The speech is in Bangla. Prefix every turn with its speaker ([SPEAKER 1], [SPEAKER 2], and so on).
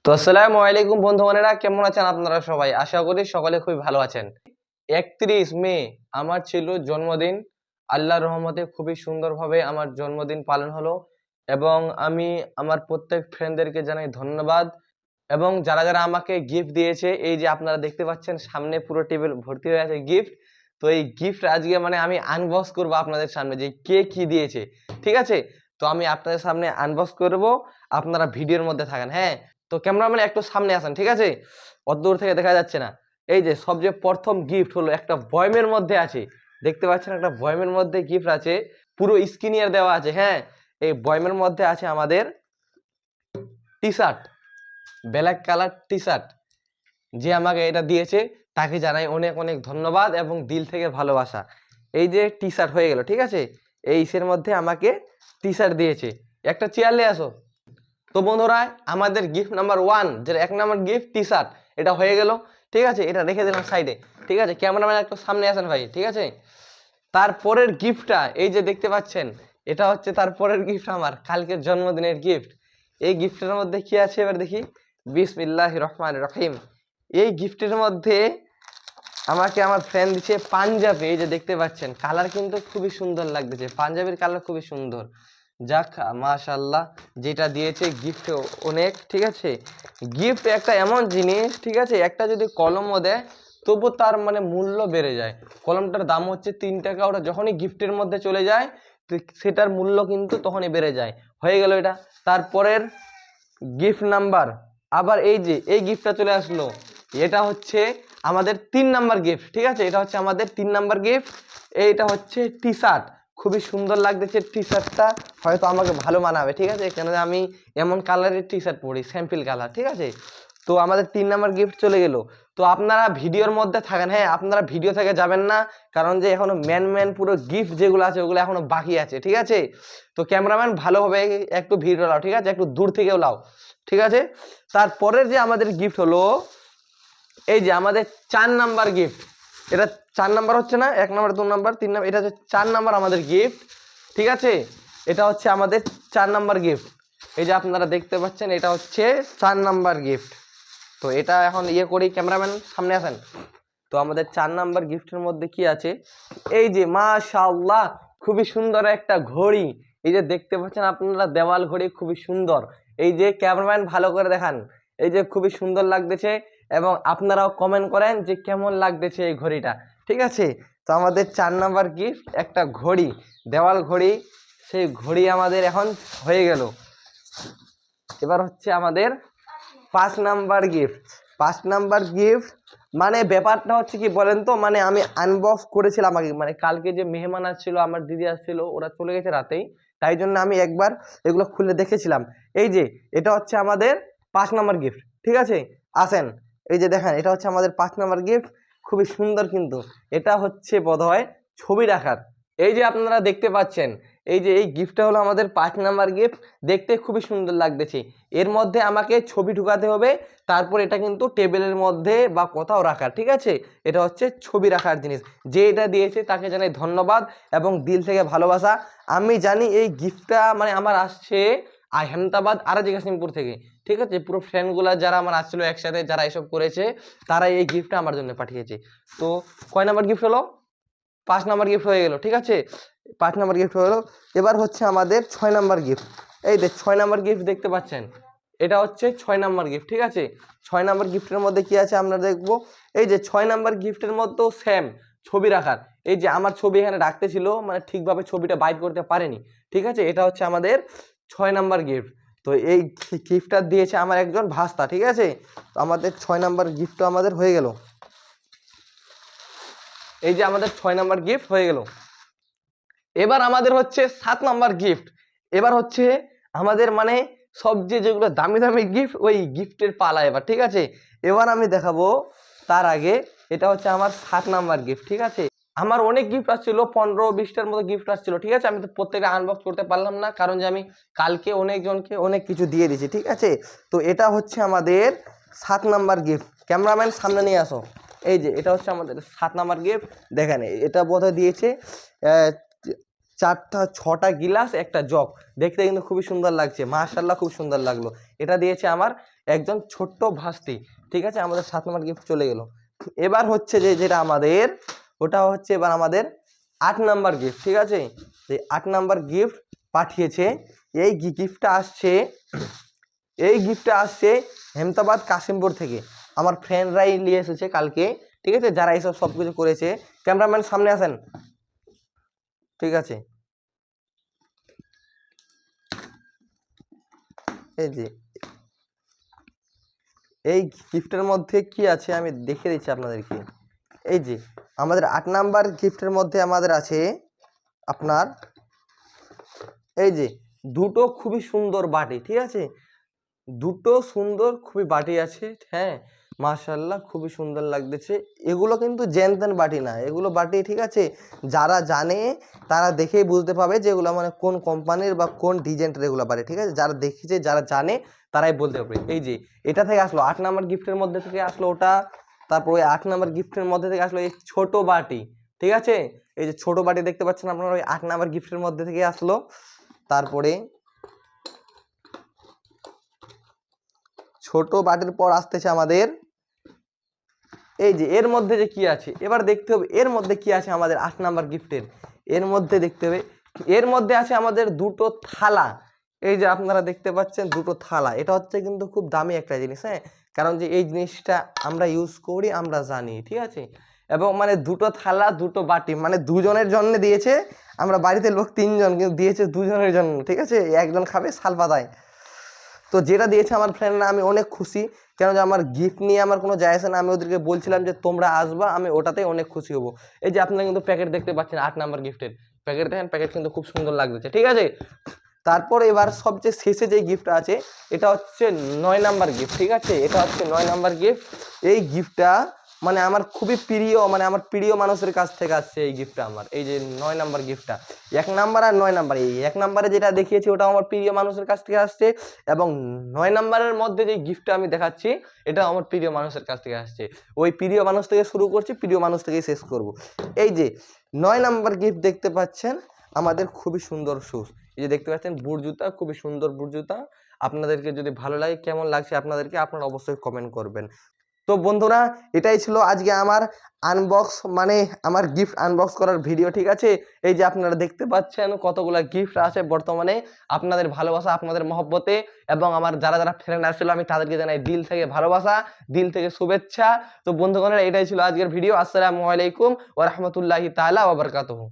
[SPEAKER 1] তো আসসালামু আলাইকুম বন্ধু-বান্ধবরা, কেমন আছেন আপনারা সবাই? আশা করি সকলে খুবই ভালো আছেন। ৩১ মে আমার ছিল জন্মদিন। আল্লাহর রহমতে খুবই সুন্দরভাবে আমার জন্মদিন পালন হলো এবং আমি আমার প্রত্যেক ফ্রেন্ডদেরকে জানাই ধন্যবাদ এবং যারা আমাকে গিফট দিয়েছে, এই যে আপনারা দেখতে পাচ্ছেন সামনে পুরো টেবিল ভর্তি হয়ে আছে গিফট। তো এই গিফট আজকে আমি আনবক্স করব আপনাদের সামনে যে কে কি দিয়েছে। ঠিক আছে? তো আমি আপনাদের সামনে আনবক্স করব। আপনারা ভিডিওর মধ্যে থাকেন, হ্যাঁ? তো ক্যামেরাম্যান একটু সামনে আসেন, ঠিক আছে? অত দূর থেকে দেখা যাচ্ছে না। এই যে সবচেয়ে প্রথম গিফট হলো একটা বয়মের মধ্যে আছে। দেখতে পাচ্ছেন একটা বয়মের মধ্যে গিফট আছে। পুরো স্ক্রিনিয়ার দেওয়া আছে, হ্যাঁ? এই বয়মের মধ্যে আছে আমাদের টি-শার্ট, ব্ল্যাক কালার টি-শার্ট। যে আমাকে এটা দিয়েছে তাকে জানাই অনেক অনেক ধন্যবাদ এবং দিল থেকে ভালোবাসা। এই যে টি-শার্ট হয়ে গেল, ঠিক আছে? এই ইসের মধ্যে আমাকে টি-শার্ট দিয়েছে। একটা চেয়ার নিয়ে আসো। তো বন্ধুরা, আমাদের গিফট নাম্বার 1, যেটা 1 নাম্বার গিফট টি-শার্ট, এটা হয়ে গেল। ঠিক আছে? এটা রেখে দিলাম সাইডে। ঠিক আছে? ক্যামেরাম্যান একটু সামনে আসেন ভাই, ঠিক আছে? তারপরের গিফটটা এই যে দেখতে পাচ্ছেন, এটা হচ্ছে তারপরের গিফট, আমার কালকের জন্মদিনের গিফট। এই গিফটের মধ্যে কি আছে এবার দেখি। বিসমিল্লাহির রহমানির রহিম। এই গিফটের মধ্যে আমাকে আমার ফ্রেন্ড দিচ্ছে পাঞ্জাবি। এই যে দেখতে পাচ্ছেন, কালার কিন্তু খুবই সুন্দর লাগতেছে, পাঞ্জাবির কালার খুবই সুন্দর। যাক মাশাআল্লাহ, যেটা দিয়েছে গিফট অনেক। ঠিক আছে? গিফট একটা এমন জিনিস, ঠিক আছে, একটা যদি কলমও দেয় তবু তার মূল্য বেড়ে যায়। কলমটার দাম হচ্ছে 3 টাকা, ওটা যখনই গিফটের মধ্যে চলে যায় তো সেটার মূল্য কিন্তু তখনই বেড়ে যায়। হয়ে গেল এটা। তারপরের গিফট নাম্বার, আবার এই যে এই গিফটটা চলে আসলো, এটা হচ্ছে আমাদের 3 নাম্বার গিফট। ঠিক আছে? এটা হচ্ছে আমাদের 3 নাম্বার গিফট। এইটা হচ্ছে টি-শার্ট, খুবই সুন্দর লাগতেছে টি-শার্টটা, হয়তো আমাকে ভালো মানাবে। ঠিক আছে? কেন আমি এমন কালারের টি-শার্ট পরি, স্যাম্পল কালার। ঠিক আছে? তো আমাদের 3 নাম্বার গিফট চলে গেল। তো আপনারা ভিডিওর মধ্যে থাকেন, হ্যাঁ? আপনারা ভিডিও থেকে যাবেন না, কারণ যে এখনো মেন পুরো গিফট যেগুলো আছে ওগুলো এখনো বাকি আছে। ঠিক আছে? তো ক্যামেরাম্যান ভালোভাবে একটু ভিডিও লাও, ঠিক আছে? একটু দূর থেকেও লাও, ঠিক আছে? তারপরের যে আমাদের গিফট হলো, এই যে আমাদের 4 নাম্বার গিফট। এটা 4 নাম্বার হচ্ছে না, 1 নাম্বার, 2 নাম্বার, 3 নাম্বার, এটা হচ্ছে 4 নাম্বার আমাদের গিফট। ঠিক আছে? এটা হচ্ছে আমাদের 4 নাম্বার গিফট। এই যে আপনারা দেখতে পাচ্ছেন, এটা হচ্ছে 4 নাম্বার গিফট। তো এটা এখন করি, ক্যামেরাম্যান সামনে আসেন। তো আমাদের 4 নাম্বার গিফটের মধ্যে কি আছে, এই যে মাশাআল্লাহ, খুবই সুন্দর একটা ঘড়ি। এই যে দেখতে পাচ্ছেন আপনারা, দেওয়াল ঘড়ি, খুবই সুন্দর। এই যে ক্যামেরাম্যান ভালো করে দেখান, এই যে খুবই সুন্দর লাগতেছে এবং আপনারাও কমেন্ট করেন যে কেমন লাগতেছে এই ঘড়িটা। ঠিক আছে? তো আমাদের 4 নাম্বার গিফট একটা ঘড়ি, দেওয়াল ঘড়ি। সেই ঘড়ি আমাদের এখন হয়ে গেল। এবার হচ্ছে আমাদের 5 নাম্বার গিফট। 5 নাম্বার গিফট ব্যাপারটা হচ্ছে কি বলেন তো, আমি আনবক্স করেছিলাম আগে, কালকে যে মেহমান আসছিল, আমার দিদি আসছিল, ওরা চলে গেছে রাতেই, তাই জন্য আমি একবার এগুলো খুলে দেখেছিলাম। এই যে এটা হচ্ছে আমাদের 5 নাম্বার গিফট। ঠিক আছে? আসেন, এই যে দেখেন, এটা হচ্ছে আমাদের 5 নাম্বার গিফট। খুবই সুন্দর কিন্তু। এটা হচ্ছে বোধহয় ছবি রাখার। এই যে আপনারা দেখতে পাচ্ছেন, এই যে এই গিফটটা হলো আমাদের 5 নাম্বার গিফট। দেখতে খুবই সুন্দর লাগতেছে। এর মধ্যে আমাকে ছবি ঢুকাতে হবে, তারপর এটা কিন্তু টেবিলের মধ্যে বা কোথাও রাখার। ঠিক আছে? এটা হচ্ছে ছবি রাখার জিনিস। যে এটা দিয়েছে তাকে জানাই ধন্যবাদ এবং দিল থেকে ভালোবাসা। আমি জানি এই গিফটটা আমার আসছে আহমেদাবাদ আর কাশিমপুর থেকে। ঠিক আছে? পুরো ফ্রেন্ডগুলা যারা আমার আসছিল একসাথে, যারা এসব করেছে, তারা এই গিফটটা আমার জন্য পাঠিয়েছে। তো কয় নাম্বার গিফট হলো? 5 নাম্বার গিফট হয়ে গেল। ঠিক আছে? 5 নাম্বার গিফট হয়ে গেল। এবার হচ্ছে আমাদের 6 নাম্বার গিফট। এই যে 6 নাম্বার গিফট দেখতে পাচ্ছেন, এটা হচ্ছে 6 নাম্বার গিফট। ঠিক আছে? 6 নাম্বার গিফটের মধ্যে কি আছে আমরা দেখবো। এই যে 6 নাম্বার গিফটের মধ্যেও সেম ছবি রাখার। এই যে আমার ছবি এখানে রাখতে ছিল, ঠিকভাবে ছবিটা বাইর করতে পারেনি। ঠিক আছে? এটা হচ্ছে আমাদের 6 নাম্বার গিফট। তো এই গিফটটা দিয়েছে আমার একজন ভাস্তা। ঠিক আছে? তো আমাদের 6 নাম্বার গিফটও আমাদের হয়ে গেল। এই যে আমাদের 6 নাম্বার গিফট হয়ে গেল। এবার আমাদের হচ্ছে 7 নাম্বার গিফট। এবার হচ্ছে আমাদের সবচেয়ে যেগুলো দামি দামি গিফট, ওই গিফটের পালা এবার। ঠিক আছে? এবার আমি দেখাবো। তার আগে এটা হচ্ছে আমার 7 নাম্বার গিফট। ঠিক আছে? আমার অনেক গিফট আসছিল, 15-20টার মতো গিফট আসছিল। ঠিক আছে? আমি তো প্রত্যেকটা আনবক্স করতে পারলাম না, কারণ যে আমি কালকে অনেকজনকে অনেক কিছু দিয়ে দিয়েছি। ঠিক আছে? তো এটা হচ্ছে আমাদের 7 নাম্বার গিফট। ক্যামেরাম্যান সামনে নিয়ে আসো। এই যে এটা হচ্ছে আমাদের 7 নাম্বার গিফট। দেখেন, এটা বোধহয় দিয়েছে 4টা 6টা গিলাস, একটা জগ। দেখতে কিন্তু খুবই সুন্দর লাগছে, মাশাআল্লাহ খুব সুন্দর লাগলো। এটা দিয়েছে আমার একজন ছোট্ট ভাস্তি। ঠিক আছে, আমাদের 7 নম্বর গিফট চলে গেল। এবার হচ্ছে যেটা আমাদের, ওটা হচ্ছে এবার আমাদের 8 নাম্বার গিফট। ঠিক আছে, এই 8 নাম্বার গিফট পাঠিয়েছে। এই গিফটটা আসছে হেমতাবাদ কাশিমপুর থেকে। আমার ফ্রেন্ডরাই নিয়ে এসেছে কালকে। ঠিক আছে, যারা এইসব সব কিছু করেছে। ক্যামেরাম্যান সামনে আসেন। ঠিক আছে, এই যে এই গিফটের মধ্যে কি আছে আমি দেখিয়ে দিচ্ছি আপনাদেরকে। এই যে আমাদের 8 নাম্বার গিফটের মধ্যে আমাদের আছে আপনার এই যে দুটো খুবই সুন্দর বাটি। ঠিক আছে, দুটো সুন্দর খুবই বাটি আছে। হ্যাঁ, মাশাআল্লাহ খুবই সুন্দর লাগতেছে। এগুলো কিন্তু জেনতেন বাটি না, এগুলো বাটি ঠিক আছে, যারা জানে তারা দেখেই বুঝতে পাবে যে এগুলো মানে কোন কোম্পানির বা কোন ডিজাইনের এগুলো বাটি। ঠিক আছে, যারা দেখেছে যারা জানে তারাই বলতে পারবে। এই যে এটা থেকে আসলো 8 নাম্বার গিফটের মধ্যে থেকে আসলো ওটা। তারপর ওই 8 নাম্বার গিফটের মধ্যে থেকে আসলো এই ছোট বাটি। ঠিক আছে, এই যে ছোট বাটি দেখতে পাচ্ছেন আপনারা, ওই 8 নাম্বার গিফটের মধ্যে থেকে আসলো। তারপরে ছোট বাটির পর আসতেছে আমাদের এই যে এর মধ্যে যে কি আছে, এবার দেখতে হবে এর মধ্যে কি আছে আমাদের 8 নাম্বার গিফটের। এর মধ্যে দেখতে হবে, এর মধ্যে আছে আমাদের দুটো থালা। এই যে আপনারা দেখতে পাচ্ছেন দুটো থালা, এটা হচ্ছে কিন্তু খুব দামি একটা জিনিস। হ্যাঁ, কারণ যে এই জিনিসটা আমরা ইউজ করি, আমরা জানি। ঠিক আছে, এবং মানে দুটো থালা দুটো বাটি মানে দুজনের জন্য দিয়েছে। আমরা বাড়িতে লোক 3 জন, কিন্তু দিয়েছে দুজনের জন্য। ঠিক আছে, একজন খাবে শালপাতায়। তো যেটা দিয়েছে আমার ফ্রেন্ডরা, আমি অনেক খুশি। কেন যে আমার গিফট নিয়ে আমার কোনো যায় আসে না, আমি ওদেরকে বলছিলাম যে তোমরা আসবা, আমি ওটাতেই অনেক খুশি হব। এই যে আপনারা কিন্তু প্যাকেট দেখতে পাচ্ছেন 8 নাম্বার গিফটের প্যাকেট, দেখেন প্যাকেট কিন্তু খুব সুন্দর লাগছে। ঠিক আছে, তারপর এবার সবচেয়ে শেষে যে গিফটটা আছে এটা হচ্ছে 9 নাম্বার গিফট। ঠিক আছে, এটা হচ্ছে 9 নাম্বার গিফট। এই গিফটটা মানে আমার খুবই প্রিয়, মানে আমার প্রিয় মানুষের কাছ থেকে আসছে এই গিফটটা আমার। এই যে 9 নাম্বার গিফটটা, 1 নাম্বার আর 9 নাম্বার, এই 1 নাম্বারে যেটা দেখিয়েছি ওটা আমার প্রিয় মানুষের কাছ থেকে আসছে, এবং 9 নাম্বারের মধ্যে যে গিফটটা আমি দেখাচ্ছি এটা আমার প্রিয় মানুষের কাছ থেকে আসছে। ওই প্রিয় মানুষ থেকে শুরু করছি, প্রিয় মানুষ থেকেই শেষ করব। এই যে 9 নাম্বার গিফট দেখতে পাচ্ছেন আমাদের খুবই সুন্দর শুজ। এই যে দেখতে পাচ্ছেন বুট জুতা, খুবই সুন্দর বুট জুতা। আপনাদেরকে যদি ভালো লাগে, কেমন লাগছে আপনাদেরকে, আপনারা অবশ্যই কমেন্ট করবেন। তো বন্ধুরা, এটাই ছিল আজকে আমার আনবক্স, মানে আমার গিফট আনবক্স করার ভিডিও। ঠিক আছে, এই যে আপনারা দেখতে পাচ্ছেন কতগুলো গিফট আছে বর্তমানে, আপনাদের ভালোবাসা, আপনাদের মহব্বতে, এবং আমার যারা যারা ফ্রেন্ড আসছিল আমি তাদেরকে জানাই দিল থেকে ভালোবাসা, দিল থেকে শুভেচ্ছা। তো বন্ধুগণেরা, এটাই ছিল আজকের ভিডিও। আসসালামু আলাইকুম ওয়া রাহমাতুল্লাহি তাআলা ওয়া বারাকাতুহু।